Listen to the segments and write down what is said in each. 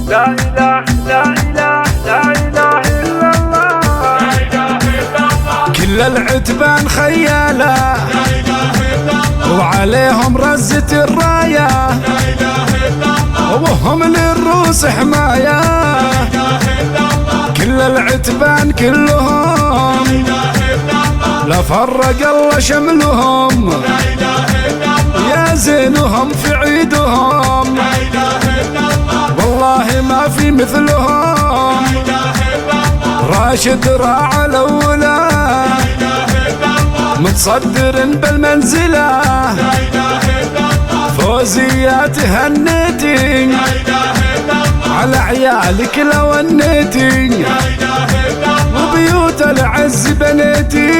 لا إله لا إله لا إله إلا الله، لا إله إلا الله. كل العتبان خيالة لا إله إلا الله، وعليهم رزة الراية لا إله إلا الله، وهم للروس حماية لا إله إلا الله. كل العتبان كلهم لا إله إلا الله، لا فرق الله شملهم لا إله إلا الله. يا زينهم في عيدهم لا إله إلا الله، والله ما في مثلهم لا إله إلا الله. راشد راعى الأولى لا إله إلا الله، متصدر بالمنزلة لا إله إلا الله. فوزية تهنيتي لا إله إلا الله، على عيالك لو ونيتي لا إله إلا الله. وبيوت العز بنيتي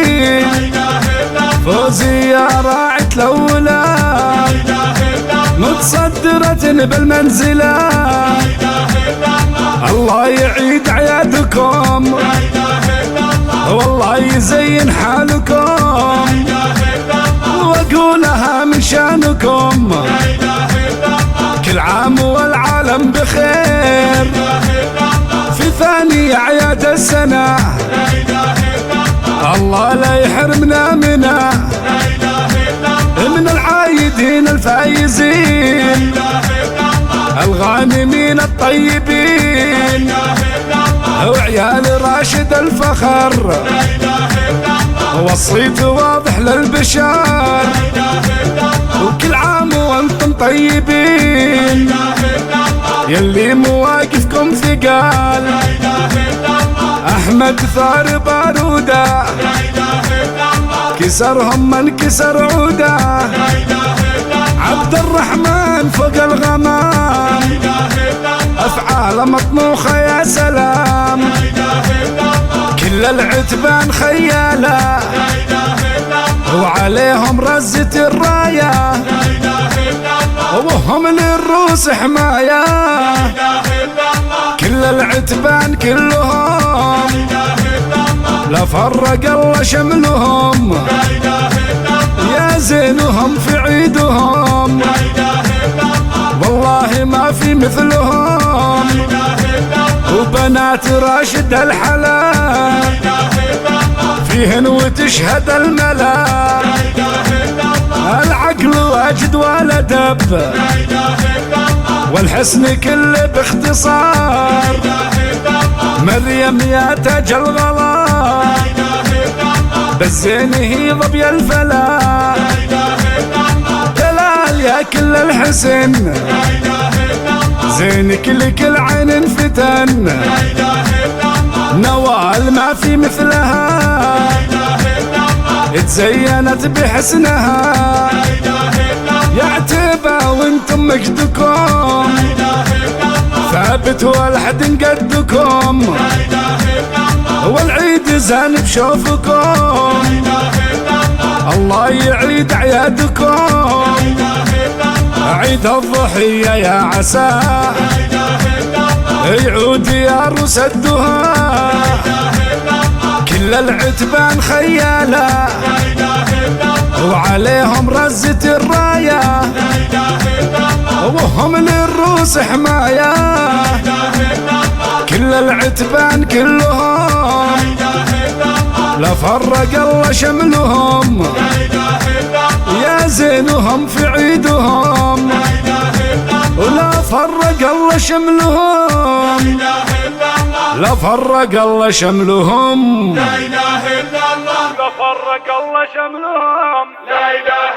لا إله إلا الله. فوزية راعت الأولى لا إله إلا الله، متصدرة بالمنزلة لا إله إلا الله. الله يعيد عيادكم لا إله إلا الله، والله يزين حالكم لا إله إلا الله. واقولها من شانكم لا إله إلا الله، كل عام والعالم بخير لا إله إلا الله. في ثاني أعياد السنة لا إله إلا الله، الله لا يحرمنا منها لا إله إلا الله. من العايدين الفايزين لا إله إلا الله، الغانمين الطيبين لا إله إلا الله. وعيال راشد الفخر لا إله إلا الله، وصيت واضح للبشر لا إله إلا الله. وكل عام وانتم طيبين لا إله إلا الله، يلي مواقفكم ثقال لا إله إلا الله. أحمد ثار بارودة لا إله إلا الله، كسرهم من كسر عوده لا إله إلا الله. عبد الرحمن فوق الغمام لا إله إلا الله، أفعال مطموخة يا سلام لا إله إلا الله. كل العتبان خيالة لا إله إلا الله، وعليهم رزة الراية لا إله إلا الله. وهم للروس حماية لا إله إلا الله. كل العتبان كلهم لا إله إلا الله، لا فرق الله شملهم لا إله إلا الله. يا زينهم في عيدهم لا إله إلا الله، والله ما في مثلهم لا إله إلا الله. وبنات راشد الحلال لا إله إلا الله، فيهن وتشهد الملا لا إله إلا الله. العقل واجد والأدب لا إله إلا الله، والحسن كله باختصار لا إله إلا الله. مريم يا تاج الغلا لا إله إلا الله، بالزين هي ظبي الفلا لا إله إلا الله. دلال يا كل الحسن لا إله إلا الله، زينك لكل عين انفتن لا إله إلا الله. نوال ما في مثلها لا إله إلا الله، تزينت بحسنها لا إله إلا الله. يا عتيبة وانتم مجدكم لا إله إلا الله، ثابت والحد قدكم لا إله إلا الله. والعيد زان بشوفكم لا إله إلا الله، الله يعيد عيادكم لا إله إلا الله. عيد الضحية يا عسى لا إله إلا الله، يعود يا روس الدهى لا إله إلا الله. كل العتبان خيالة لا إله إلا الله، وعليهم رزة الراية لا إله إلا الله. وهم للروس حماية لا إله إلا الله، كل العتبان كلهم لا إله إلا الله. لا فرق الله شملهم لا إله إلا الله، يا زينهم في عيدهم لا إله إلا الله. ولا فرق الله شملهم لا إله إلا الله، لا فرق الله شملهم لا إله إلا الله، لا فرق الله شملهم لا إله